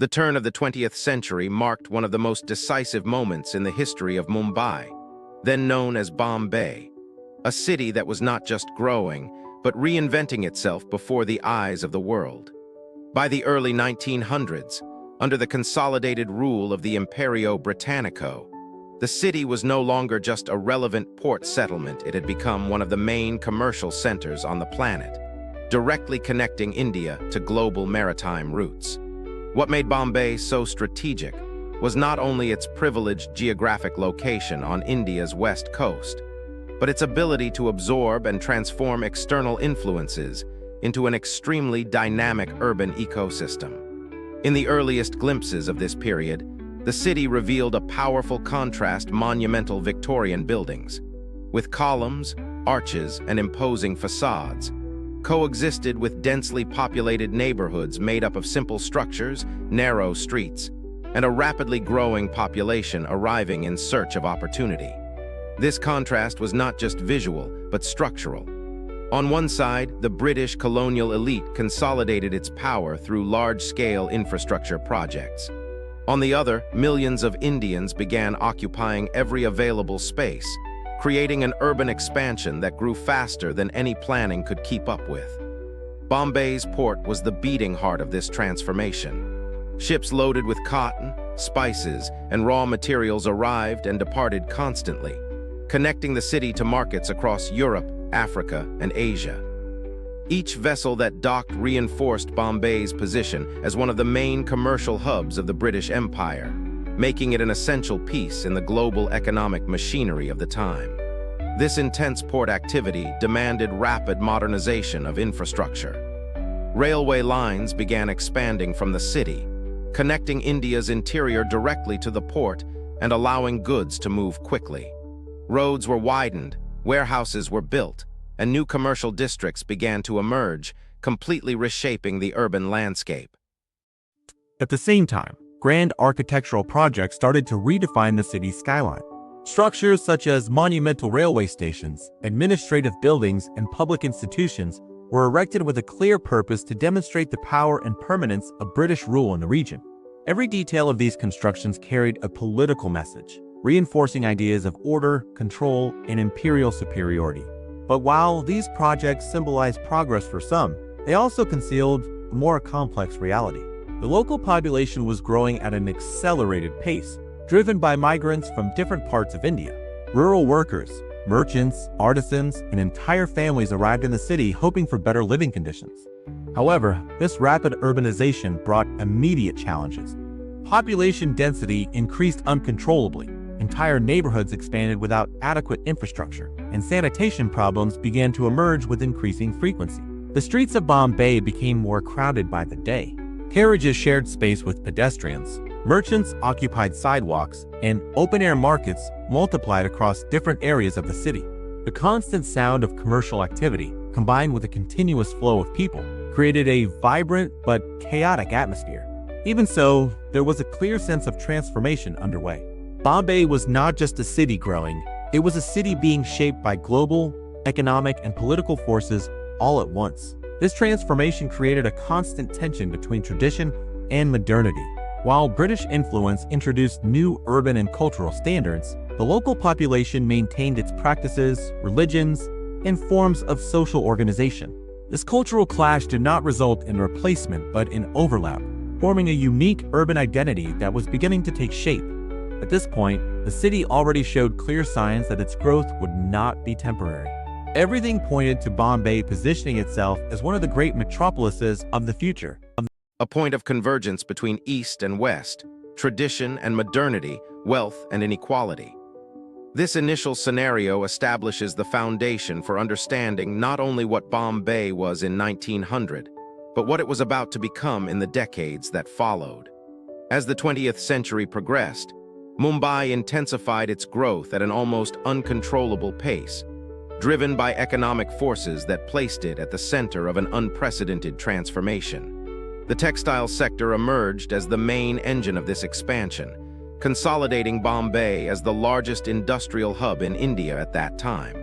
The turn of the 20th century marked one of the most decisive moments in the history of Mumbai, then known as Bombay, a city that was not just growing, but reinventing itself before the eyes of the world. By the early 1900s, under the consolidated rule of the Imperio Britannico, the city was no longer just a relevant port settlement. It had become one of the main commercial centers on the planet, directly connecting India to global maritime routes. What made Bombay so strategic was not only its privileged geographic location on India's west coast, but its ability to absorb and transform external influences into an extremely dynamic urban ecosystem. In the earliest glimpses of this period, the city revealed a powerful contrast: monumental Victorian buildings, with columns, arches, and imposing facades, coexisted with densely populated neighborhoods made up of simple structures, narrow streets, and a rapidly growing population arriving in search of opportunity. This contrast was not just visual, but structural. On one side, the British colonial elite consolidated its power through large-scale infrastructure projects. On the other, millions of Indians began occupying every available space, creating an urban expansion that grew faster than any planning could keep up with. Bombay's port was the beating heart of this transformation. Ships loaded with cotton, spices, and raw materials arrived and departed constantly, connecting the city to markets across Europe, Africa, and Asia. Each vessel that docked reinforced Bombay's position as one of the main commercial hubs of the British Empire, making it an essential piece in the global economic machinery of the time. This intense port activity demanded rapid modernization of infrastructure. Railway lines began expanding from the city, connecting India's interior directly to the port and allowing goods to move quickly. Roads were widened, warehouses were built, and new commercial districts began to emerge, completely reshaping the urban landscape. At the same time, grand architectural projects started to redefine the city's skyline. Structures such as monumental railway stations, administrative buildings, and public institutions were erected with a clear purpose to demonstrate the power and permanence of British rule in the region. Every detail of these constructions carried a political message, reinforcing ideas of order, control, and imperial superiority. But while these projects symbolized progress for some, they also concealed a more complex reality. The local population was growing at an accelerated pace, driven by migrants from different parts of India. Rural workers, merchants, artisans, and entire families arrived in the city hoping for better living conditions. However, this rapid urbanization brought immediate challenges. Population density increased uncontrollably, entire neighborhoods expanded without adequate infrastructure, and sanitation problems began to emerge with increasing frequency. The streets of Bombay became more crowded by the day. Carriages shared space with pedestrians, merchants occupied sidewalks, and open-air markets multiplied across different areas of the city. The constant sound of commercial activity, combined with a continuous flow of people, created a vibrant but chaotic atmosphere. Even so, there was a clear sense of transformation underway. Bombay was not just a city growing, it was a city being shaped by global, economic, and political forces all at once. This transformation created a constant tension between tradition and modernity. While British influence introduced new urban and cultural standards, the local population maintained its practices, religions, and forms of social organization. This cultural clash did not result in replacement but in overlap, forming a unique urban identity that was beginning to take shape. At this point, the city already showed clear signs that its growth would not be temporary. Everything pointed to Bombay positioning itself as one of the great metropolises of the future. A point of convergence between East and West, tradition and modernity, wealth and inequality. This initial scenario establishes the foundation for understanding not only what Bombay was in 1900, but what it was about to become in the decades that followed. As the 20th century progressed, Mumbai intensified its growth at an almost uncontrollable pace, driven by economic forces that placed it at the center of an unprecedented transformation. The textile sector emerged as the main engine of this expansion, consolidating Bombay as the largest industrial hub in India at that time.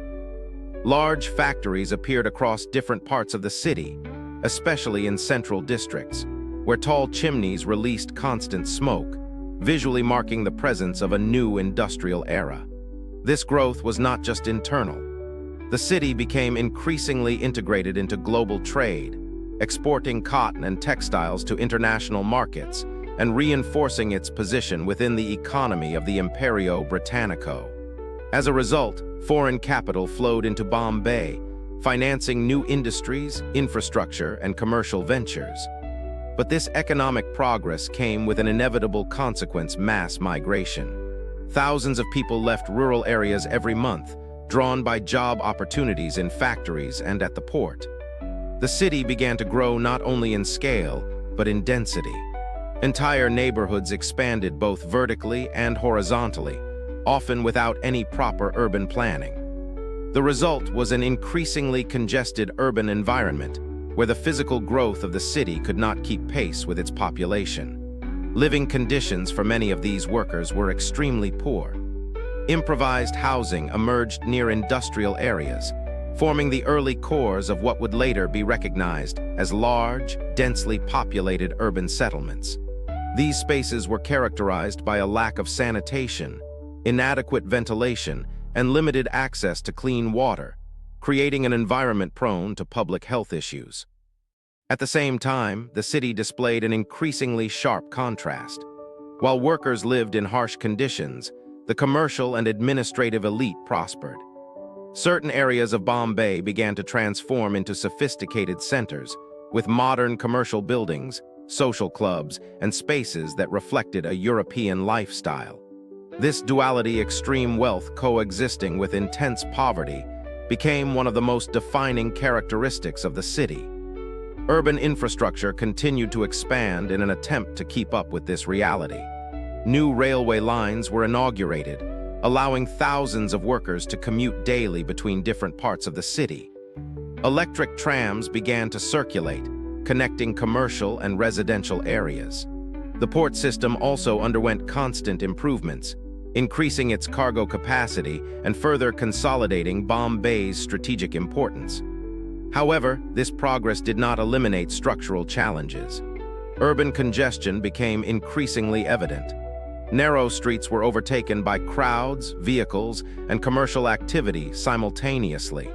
Large factories appeared across different parts of the city, especially in central districts, where tall chimneys released constant smoke, visually marking the presence of a new industrial era. This growth was not just internal. The city became increasingly integrated into global trade, exporting cotton and textiles to international markets and reinforcing its position within the economy of the Imperio Britannico. As a result, foreign capital flowed into Bombay, financing new industries, infrastructure, and commercial ventures. But this economic progress came with an inevitable consequence: mass migration. Thousands of people left rural areas every month, drawn by job opportunities in factories and at the port. The city began to grow not only in scale, but in density. Entire neighborhoods expanded both vertically and horizontally, often without any proper urban planning. The result was an increasingly congested urban environment, where the physical growth of the city could not keep pace with its population. Living conditions for many of these workers were extremely poor. Improvised housing emerged near industrial areas, forming the early cores of what would later be recognized as large, densely populated urban settlements. These spaces were characterized by a lack of sanitation, inadequate ventilation, and limited access to clean water, creating an environment prone to public health issues. At the same time, the city displayed an increasingly sharp contrast. While workers lived in harsh conditions, the commercial and administrative elite prospered. Certain areas of Bombay began to transform into sophisticated centers, with modern commercial buildings, social clubs, and spaces that reflected a European lifestyle. This duality, extreme wealth coexisting with intense poverty, became one of the most defining characteristics of the city. Urban infrastructure continued to expand in an attempt to keep up with this reality. New railway lines were inaugurated, allowing thousands of workers to commute daily between different parts of the city. Electric trams began to circulate, connecting commercial and residential areas. The port system also underwent constant improvements, increasing its cargo capacity and further consolidating Bombay's strategic importance. However, this progress did not eliminate structural challenges. Urban congestion became increasingly evident. Narrow streets were overtaken by crowds, vehicles, and commercial activity simultaneously.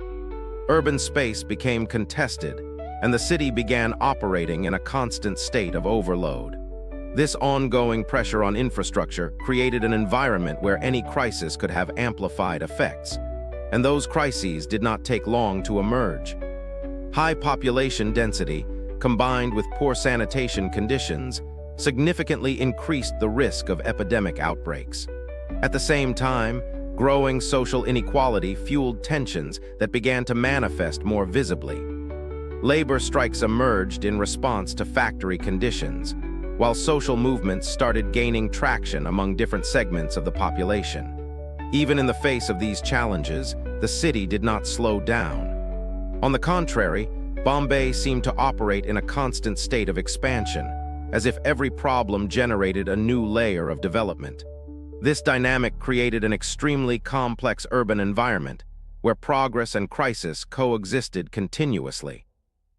Urban space became contested, and the city began operating in a constant state of overload. This ongoing pressure on infrastructure created an environment where any crisis could have amplified effects, and those crises did not take long to emerge. High population density, combined with poor sanitation conditions, significantly increased the risk of epidemic outbreaks. At the same time, growing social inequality fueled tensions that began to manifest more visibly. Labor strikes emerged in response to factory conditions, while social movements started gaining traction among different segments of the population. Even in the face of these challenges, the city did not slow down. On the contrary, Bombay seemed to operate in a constant state of expansion, as if every problem generated a new layer of development. This dynamic created an extremely complex urban environment, where progress and crisis coexisted continuously.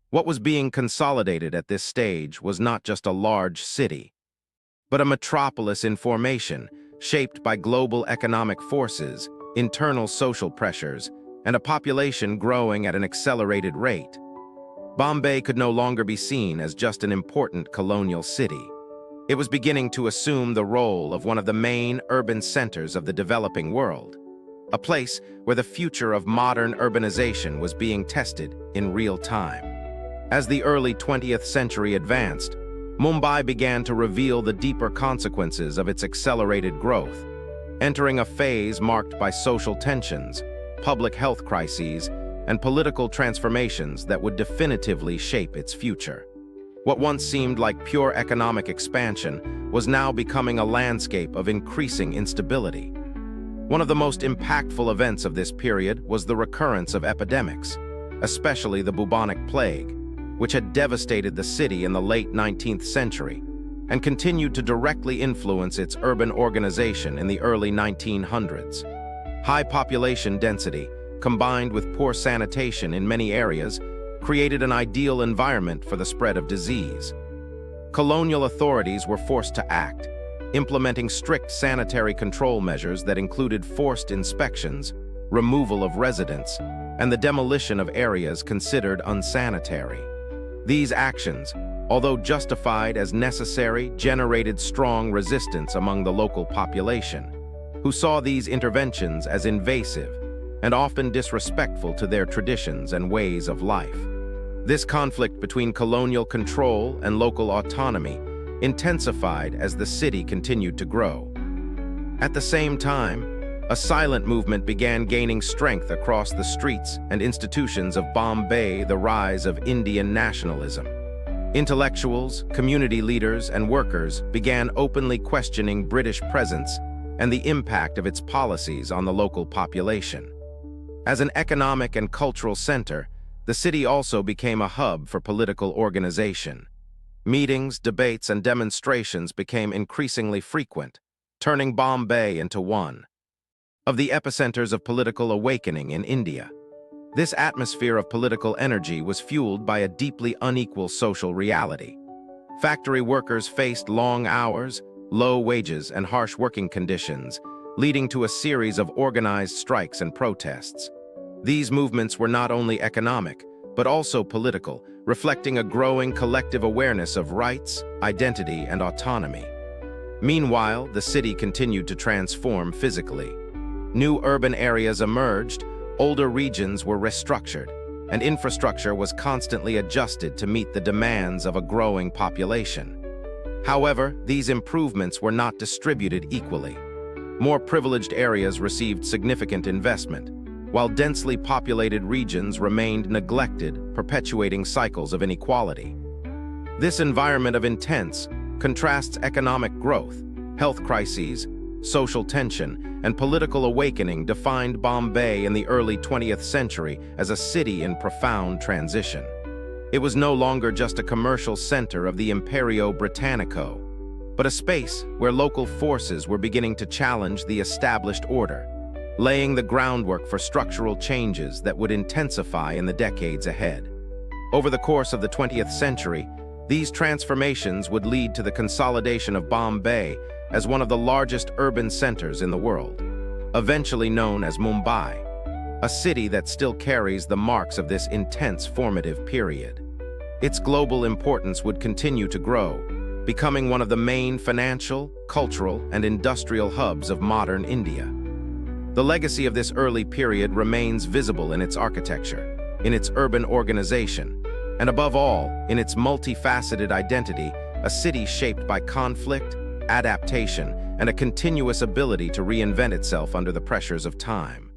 What was being consolidated at this stage was not just a large city, but a metropolis in formation, shaped by global economic forces, internal social pressures, and a population growing at an accelerated rate. Bombay could no longer be seen as just an important colonial city. It was beginning to assume the role of one of the main urban centers of the developing world, a place where the future of modern urbanization was being tested in real time. As the early 20th century advanced, Mumbai began to reveal the deeper consequences of its accelerated growth, entering a phase marked by social tensions, public health crises, and political transformations that would definitively shape its future. What once seemed like pure economic expansion was now becoming a landscape of increasing instability. One of the most impactful events of this period was the recurrence of epidemics, especially the bubonic plague, which had devastated the city in the late 19th century and continued to directly influence its urban organization in the early 1900s. High population density, combined with poor sanitation in many areas, created an ideal environment for the spread of disease. Colonial authorities were forced to act, implementing strict sanitary control measures that included forced inspections, removal of residents, and the demolition of areas considered unsanitary. These actions, although justified as necessary, generated strong resistance among the local population, who saw these interventions as invasive and often disrespectful to their traditions and ways of life. This conflict between colonial control and local autonomy intensified as the city continued to grow. At the same time, a silent movement began gaining strength across the streets and institutions of Bombay, the rise of Indian nationalism. Intellectuals, community leaders, and workers began openly questioning British presence and the impact of its policies on the local population. As an economic and cultural center, the city also became a hub for political organization. Meetings, debates, and demonstrations became increasingly frequent, turning Bombay into one of the epicenters of political awakening in India. This atmosphere of political energy was fueled by a deeply unequal social reality. Factory workers faced long hours, low wages, and harsh working conditions, leading to a series of organized strikes and protests. These movements were not only economic, but also political, reflecting a growing collective awareness of rights, identity, and autonomy. Meanwhile, the city continued to transform physically. New urban areas emerged, older regions were restructured, and infrastructure was constantly adjusted to meet the demands of a growing population. However, these improvements were not distributed equally. More privileged areas received significant investment, while densely populated regions remained neglected, perpetuating cycles of inequality. This environment of intense contrasts economic growth, health crises, social tension, and political awakening defined Bombay in the early 20th century as a city in profound transition. It was no longer just a commercial center of the Imperio Britannico, but a space where local forces were beginning to challenge the established order, laying the groundwork for structural changes that would intensify in the decades ahead. Over the course of the 20th century, these transformations would lead to the consolidation of Bombay as one of the largest urban centers in the world, eventually known as Mumbai, a city that still carries the marks of this intense formative period. Its global importance would continue to grow, becoming one of the main financial, cultural, and industrial hubs of modern India. The legacy of this early period remains visible in its architecture, in its urban organization, and above all, in its multifaceted identity, a city shaped by conflict, adaptation, and a continuous ability to reinvent itself under the pressures of time.